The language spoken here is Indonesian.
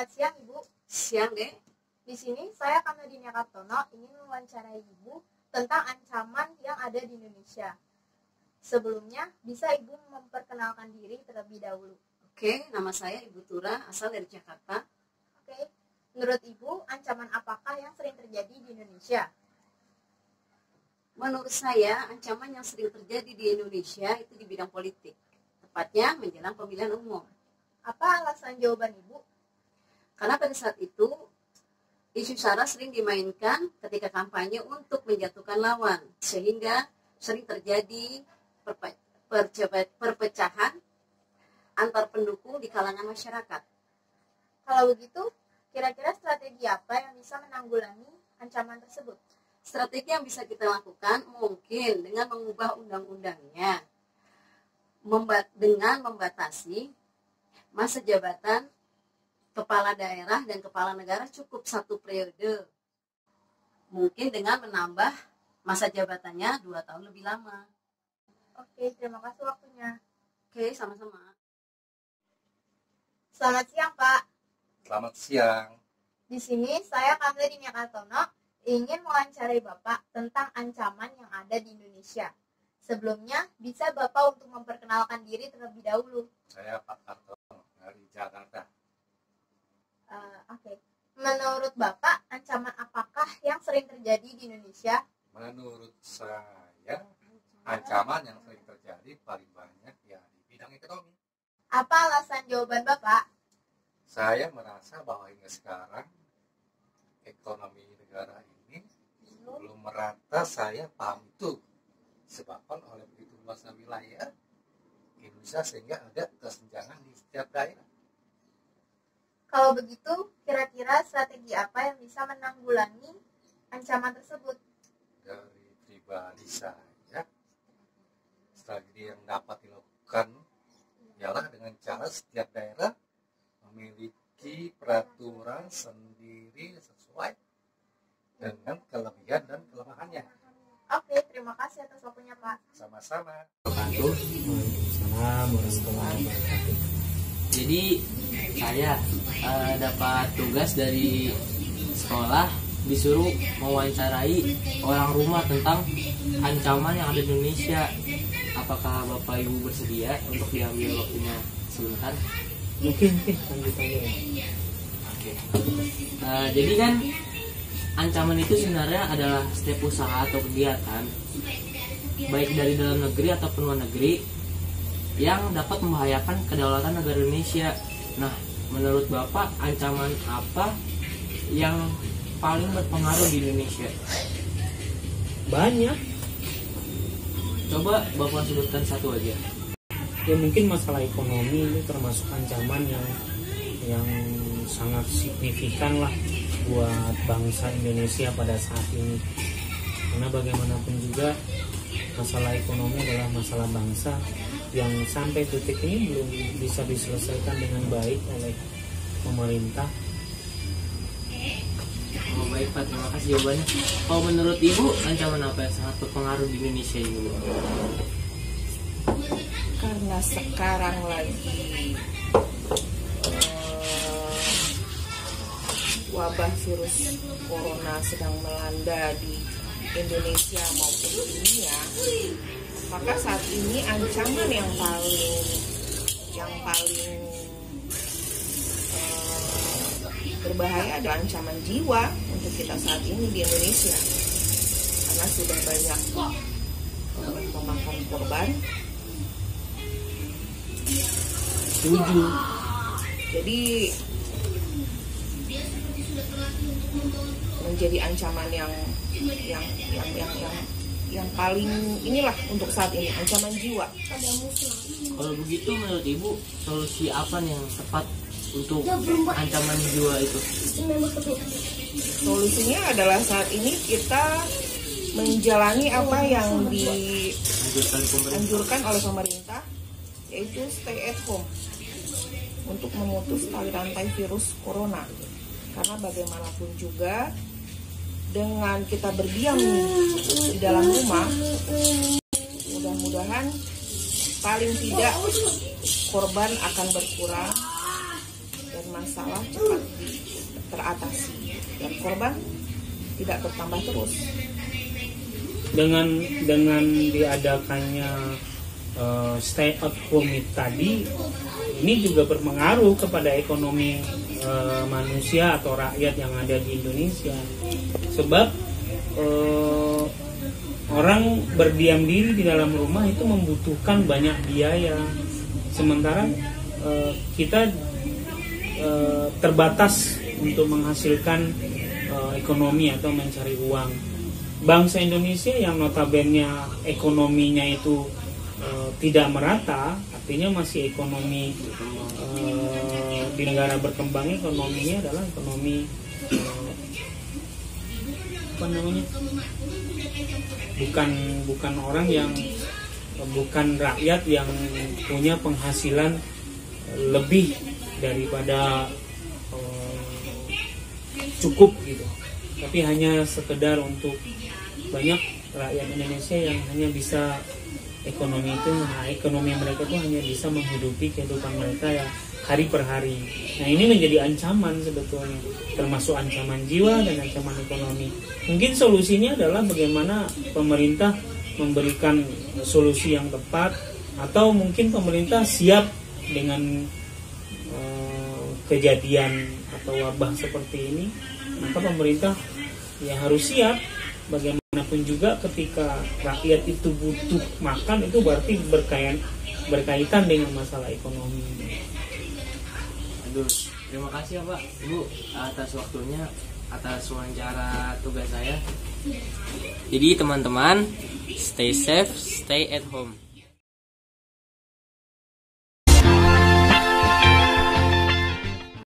siang, Ibu. Siang, Dek. Di sini saya Kamadinia Kartono ingin mewawancarai Ibu tentang ancaman yang ada di Indonesia. Sebelumnya, bisa Ibu memperkenalkan diri terlebih dahulu. Oke, nama saya Ibu Tura, asal dari Jakarta. Oke, menurut Ibu, ancaman apakah yang sering terjadi di Indonesia? Menurut saya, ancaman yang sering terjadi di Indonesia itu di bidang politik. Tepatnya menjelang pemilihan umum. Apa alasan jawaban Ibu? Karena pada saat itu, isu SARA sering dimainkan ketika kampanye untuk menjatuhkan lawan. Sehingga sering terjadi perpecahan antar pendukung di kalangan masyarakat. Kalau begitu, kira-kira strategi apa yang bisa menanggulangi ancaman tersebut? Strategi yang bisa kita lakukan mungkin dengan mengubah undang-undangnya, dengan membatasi masa jabatan kepala daerah dan kepala negara cukup 1 periode. Mungkin dengan menambah masa jabatannya 2 tahun lebih lama. Oke, terima kasih waktunya. Oke, sama-sama. Selamat siang, Pak. Selamat siang. Di sini saya Kamadinia Kartono ingin mewawancarai Bapak tentang ancaman yang ada di Indonesia. Sebelumnya, bisa Bapak untuk memperkenalkan diri terlebih dahulu. Saya Pak Kartono dari Jakarta. Oke. Menurut Bapak, ancaman apakah yang sering terjadi di Indonesia? Menurut saya, ancaman yang sering terjadi paling banyak ya di bidang ekonomi. Apa alasan jawaban Bapak? Saya merasa bahwa hingga sekarang ekonomi negara ini belum merata. Saya paham itu disebabkan oleh begitu luasnya wilayah Indonesia sehingga ada kesenjangan di setiap daerah. Kalau begitu, kira-kira strategi apa yang bisa menanggulangi ancaman tersebut? Dari pribadi saya, strategi yang dapat dilakukan ialah dengan cara setiap daerah memiliki peraturan sendiri sesuai dengan kelebihan dan kelemahannya. Oke, terima kasih atas waktunya, Pak. Sama-sama. Waalaikumsalam warahmatullahi wabarakatuh. Jadi saya dapat tugas dari sekolah, disuruh mewawancarai orang rumah tentang ancaman yang ada di Indonesia. Apakah Bapak Ibu bersedia untuk diambil waktunya sebentar? Mungkin lanjut aja. Oke. Jadi kan ancaman itu sebenarnya adalah setiap usaha atau kegiatan baik dari dalam negeri ataupun luar negeri yang dapat membahayakan kedaulatan negara Indonesia. Nah, menurut Bapak, ancaman apa yang paling berpengaruh di Indonesia? Banyak. Coba Bapak sebutkan satu aja. Ya mungkin masalah ekonomi itu termasuk ancaman yang sangat signifikan lah buat bangsa Indonesia pada saat ini. Karena bagaimanapun juga masalah ekonomi adalah masalah bangsa yang sampai detik ini belum bisa diselesaikan dengan baik oleh pemerintah. Oh, baik Pak, terima kasih jawabannya. Kalau menurut Ibu, ancaman apa yang sangat berpengaruh di Indonesia Ibu? Karena sekarang lagi wabah virus corona sedang melanda di Indonesia maupun di dunia, maka saat ini ancaman yang paling berbahaya adalah ancaman jiwa untuk kita saat ini di Indonesia, karena sudah banyak memakan korban. Setuju. Jadi menjadi ancaman yang paling inilah untuk saat ini, ancaman jiwa. Kalau begitu menurut Ibu, solusi apa nih yang tepat untuk ancaman jiwa itu? Solusinya adalah saat ini kita menjalani apa yang dianjurkan oleh pemerintah, yaitu stay at home untuk memutus tali rantai virus corona. Karena bagaimanapun juga dengan kita berdiam di dalam rumah, mudah-mudahan paling tidak korban akan berkurang dan masalah cepat teratasi dan korban tidak bertambah terus. Dengan diadakannya stay at home tadi, ini juga berpengaruh kepada ekonomi manusia atau rakyat yang ada di Indonesia. Sebab orang berdiam diri di dalam rumah itu membutuhkan banyak biaya, sementara kita terbatas untuk menghasilkan ekonomi atau mencari uang. Bangsa Indonesia yang notabene ekonominya itu tidak merata, artinya masih ekonomi di negara berkembang, ekonominya adalah ekonomi bukan orang yang bukan rakyat yang punya penghasilan lebih daripada cukup gitu, tapi hanya sekedar untuk banyak rakyat Indonesia yang hanya bisa ekonomi mereka itu hanya bisa menghidupi kehidupan mereka ya hari per hari. Nah, ini menjadi ancaman sebetulnya, termasuk ancaman jiwa dan ancaman ekonomi. Mungkin solusinya adalah bagaimana pemerintah memberikan solusi yang tepat, atau mungkin pemerintah siap dengan kejadian atau wabah seperti ini, maka pemerintah ya harus siap. Bagaimanapun juga ketika rakyat itu butuh makan, itu berarti berkaitan dengan masalah ekonomi. Aduh, terima kasih ya Pak, Ibu atas waktunya, atas wawancara tugas saya. Jadi teman-teman, stay safe, stay at home.